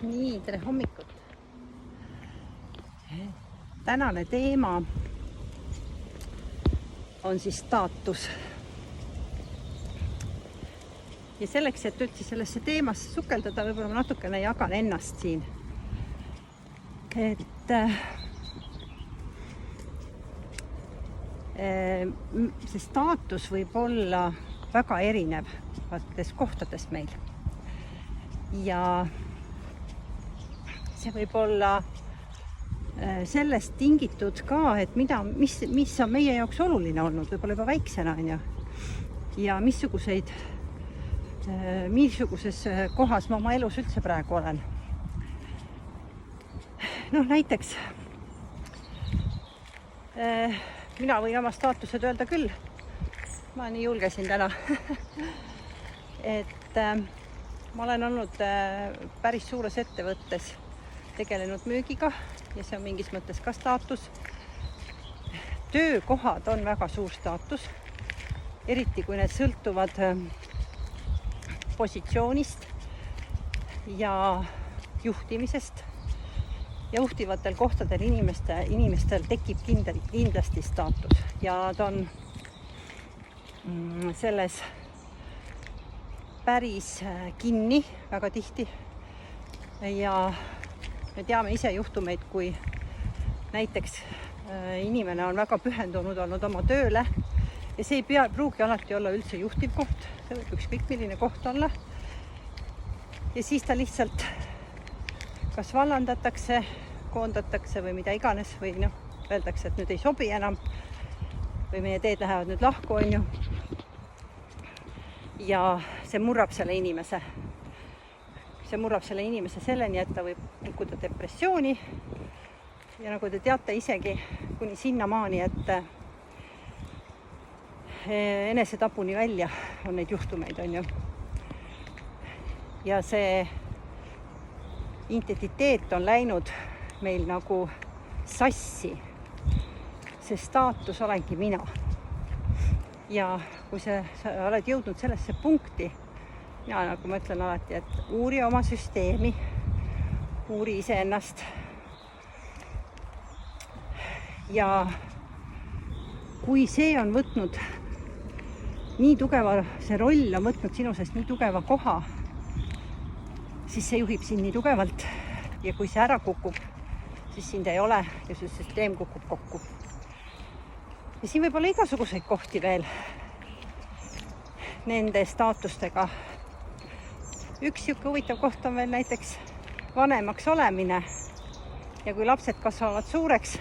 Nii, tere hommikut! Tänane teema on siis staatus. Ja selleks, et üldse sellesse teemasse sukeldada, võib-olla ma natukene jagan ennast siin. Et see staatus võib olla väga erinev kohtades meil. Ja see võib olla sellest tingitud ka, et mis on meie jaoks oluline olnud, võib-olla juba väiksena on ju. Ja missuguses kohas ma oma elus üldse praegu olen. Näiteks mina võin oma staatused öelda küll. Ma nii julgesin täna. Et ma olen olnud päris suures ettevõttes tegelenud müügiga ja see on mingis mõttes ka staatus. Töökohad on väga suur staatus, eriti kui need sõltuvad positsioonist ja juhtimisest. Ja juhtivatel kohtadel inimestel tekib kindlasti staatus ja ta on selles päris kinni väga tihti. Ja me teame ise juhtumeid, kui näiteks inimene on väga pühendunud olnud oma tööle ja see ei pruugi alati olla üldse juhtiv koht, see võib ükskõik milline koht olla. Ja siis ta lihtsalt kas vallandatakse, koondatakse või mida iganes või öeldakse, et nüüd ei sobi enam või meie teed lähevad nüüd lahku, on ju. Ja see murrab selle inimese. See murrab selle inimese selleni, et ta võib kukkuda depressiooni ja nagu te teate isegi kuni sinnamaani, et enesetapuni välja on neid juhtumeid, on ju. Ja see identiteet on läinud meil nagu sassi. See staatus olengi mina. Ja kui sa oled jõudnud sellesse punkti, ja nagu ma ütlen alati, et uuri oma süsteemi, uuri iseennast. Ja kui see on võtnud nii tugeva, see roll on võtnud sinu seest nii tugeva koha, siis see juhib sind nii tugevalt. Ja kui see ära kukub, siis sind ei ole ja see süsteem kukub kokku. Ja siin võib olla igasuguseid kohti veel nende staatustega. Üks siuke huvitav koht on veel näiteks vanemaks olemine ja kui lapsed kasvavad suureks,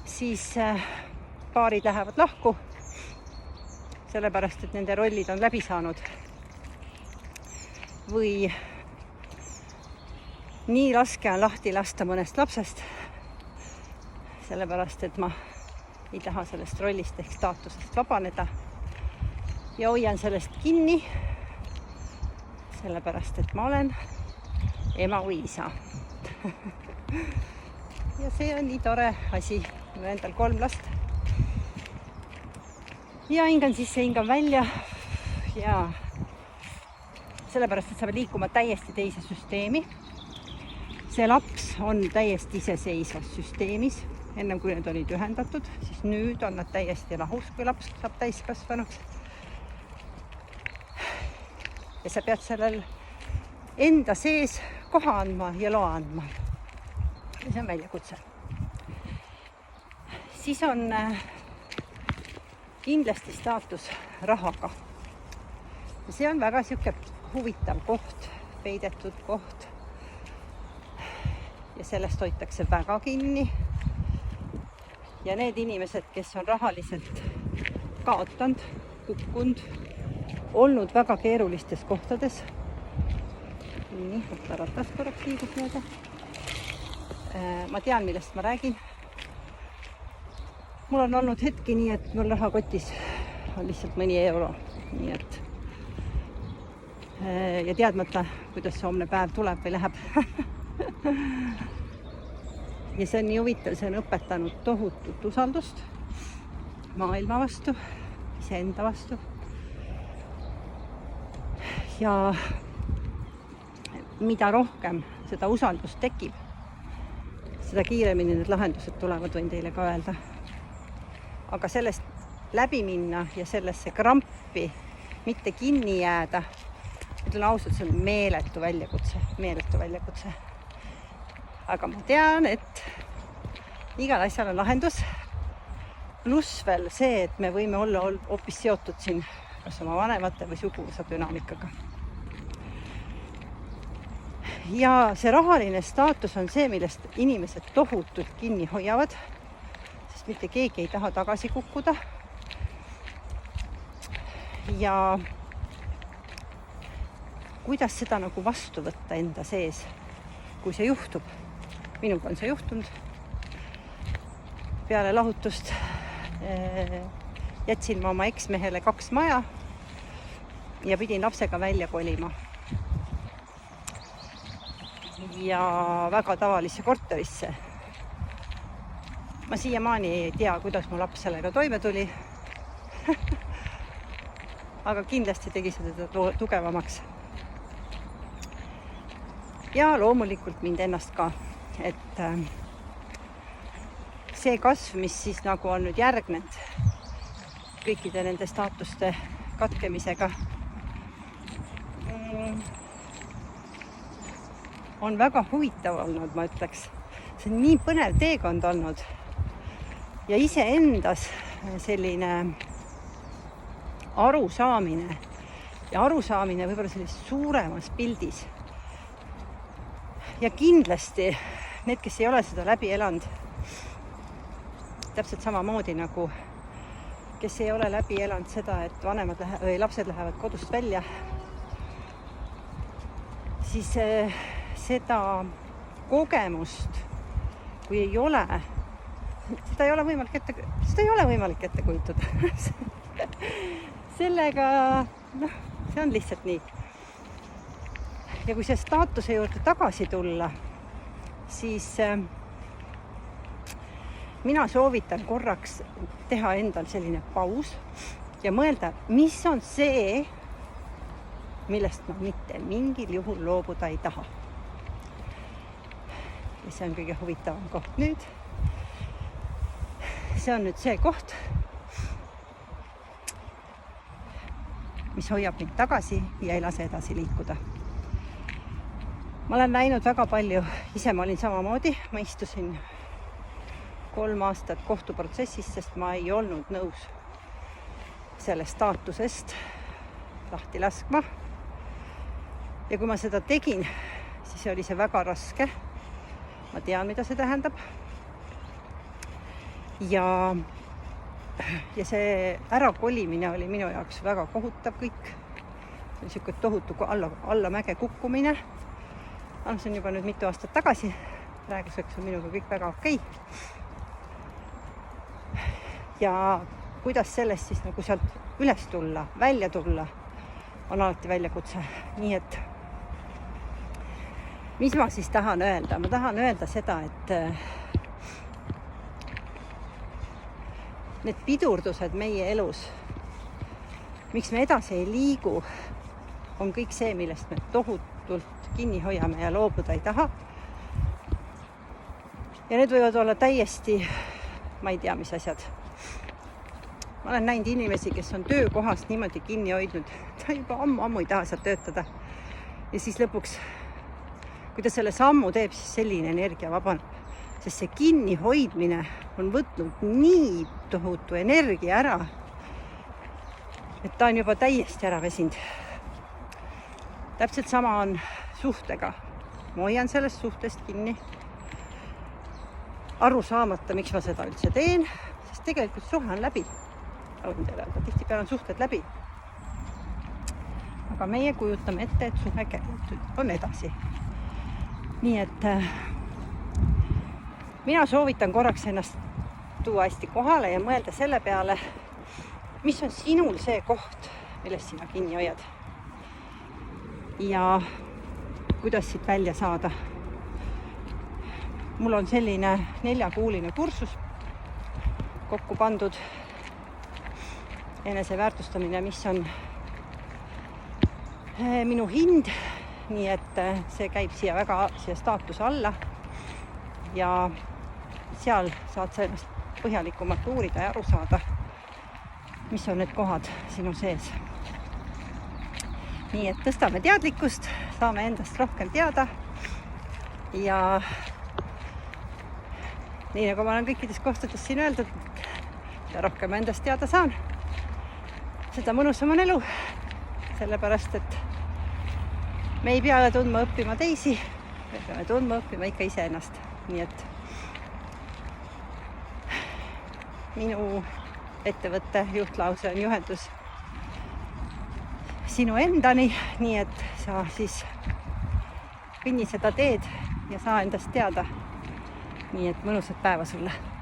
siis paarid lähevad lahku, sellepärast et nende rollid on läbi saanud. Või nii raske on lahti lasta mõnest lapsest, sellepärast et ma ei taha sellest rollist ehk staatusest vabaneda ja hoian sellest kinni, sellepärast et ma olen ema või isa. Ja see on nii tore asi, mul on endal 3 last. Ja hingan sisse, hingan välja ja sellepärast, et sa pead liikuma täiesti teise süsteemi. See laps on täiesti iseseisvas süsteemis, ennem kui need olid ühendatud, siis nüüd on nad täiesti lahus, kui laps saab täiskasvanuks. Ja sa pead sellel enda sees koha andma ja loa andma. Ja see on väljakutse. Siis on kindlasti staatus rahaga. Ja see on väga siuke huvitav koht, peidetud koht. Ja sellest hoitakse väga kinni. Ja need inimesed, kes on rahaliselt kaotanud, kukkunud, olnud väga keerulistes kohtades. Nii, ratas korraks liigub mööda. Ma tean, millest ma räägin. Mul on olnud hetki nii, et mul rahakotis on lihtsalt mõni euro. Nii et ja teadmata, kuidas see homne päev tuleb või läheb. Ja see on nii huvitav, see on õpetanud tohutut usaldust maailma vastu, iseenda vastu. Ja mida rohkem seda usaldust tekib, seda kiiremini need lahendused tulevad, võin teile ka öelda. Aga sellest läbi minna ja sellesse krampi mitte kinni jääda, ütlen ausalt, see on meeletu väljakutse. Aga ma tean, et igal asjal on lahendus. Pluss veel see, et me võime olla hoopis seotud siin kas oma vanemate või suguvõsa dünaamikaga. Ja see rahaline staatus on see, millest inimesed tohutult kinni hoiavad, sest mitte keegi ei taha tagasi kukkuda. Ja kuidas seda nagu vastu võtta enda sees, kui see juhtub? Minuga on see juhtunud. Peale lahutust jätsin ma oma eksmehele 2 maja ja pidin lapsega välja kolima. Ja väga tavalisse korterisse. Ma siiamaani ei tea, kuidas mu laps sellega toime tuli. Aga kindlasti tegi seda tugevamaks. Ja loomulikult mind ennast ka, et see kasv, mis siis nagu on nüüd järgnenud kõikide nende staatuste katkemisega, on väga huvitav olnud, ma ütleks. See on nii põnev teekond olnud ja iseendas selline arusaamine võib-olla sellises suuremas pildis. Ja kindlasti need, kes ei ole seda läbi elanud, täpselt samamoodi nagu kes ei ole läbi elanud seda, et lapsed lähevad kodust välja, siis seda kogemust, kui ei ole, seda ei ole võimalik ette kujutada. Sellega, see on lihtsalt nii. Ja kui see staatuse juurde tagasi tulla, siis mina soovitan korraks teha endal selline paus ja mõelda, mis on see, millest ma mitte mingil juhul loobuda ei taha. Ja see on kõige huvitavam koht nüüd. See on nüüd see koht, mis hoiab mind tagasi ja ei lase edasi liikuda. Ma olen näinud väga palju, ise ma olin samamoodi, ma istusin 3 aastat kohtuprotsessis, sest ma ei olnud nõus sellest staatusest lahti laskma. Ja kui ma seda tegin, siis oli see väga raske. Ma tean, mida see tähendab. Ja see ärakolimine oli minu jaoks väga kohutav kõik. See oli selline tohutu alla mäge kukkumine. See on juba nüüd mitu aastat tagasi. Praeguseks on minuga kõik väga okei. Ja kuidas sellest siis nagu sealt üles tulla, välja tulla, on alati väljakutse. Nii et mis ma siis tahan öelda? Ma tahan öelda seda, et need pidurdused meie elus, miks me edasi ei liigu, on kõik see, millest me tohutult kinni hoiame ja loobuda ei taha. Ja need võivad olla täiesti, ma ei tea, mis asjad. Ma olen näinud inimesi, kes on töökohast niimoodi kinni hoidnud. Ta juba ammu ei taha seal töötada. Ja siis lõpuks, kui ta selle sammu teeb, siis selline energia vabaneb. Sest see kinni hoidmine on võtnud nii tohutu energia ära, et ta on juba täiesti ära väsinud. Täpselt sama on suhtega. Ma hoian sellest suhtest kinni. Aru saamata, miks ma seda üldse teen, sest tegelikult suhe on läbi. Tihtipeale on suhted läbi. Aga meie kujutame ette, et suhe on edasi. Nii et mina soovitan korraks ennast tuua hästi kohale ja mõelda selle peale, mis on sinul see koht, millest sina kinni hoiad. Ja kuidas siit välja saada. Mul on selline 4-kuuline kursus kokku pandud. Eneseväärtustamine, mis on minu hind nii et see käib siia staatuse alla ja seal saad sa ennast põhjalikumalt uurida ja aru saada, mis on need kohad sinu sees. Nii et tõstame teadlikkust, saame endast rohkem teada ja nii nagu ma olen kõikides kohtades siin öeldud, mida rohkem endast teada saan, seda mõnusam on elu, sellepärast et me ei pea tundma õppima teisi, me peame tundma õppima ikka iseennast. Nii et minu ettevõtte juhtlause on juhendus sinu endani, nii et sa siis kõnni seda teed ja saa endast teada. Nii et mõnusat päeva sulle!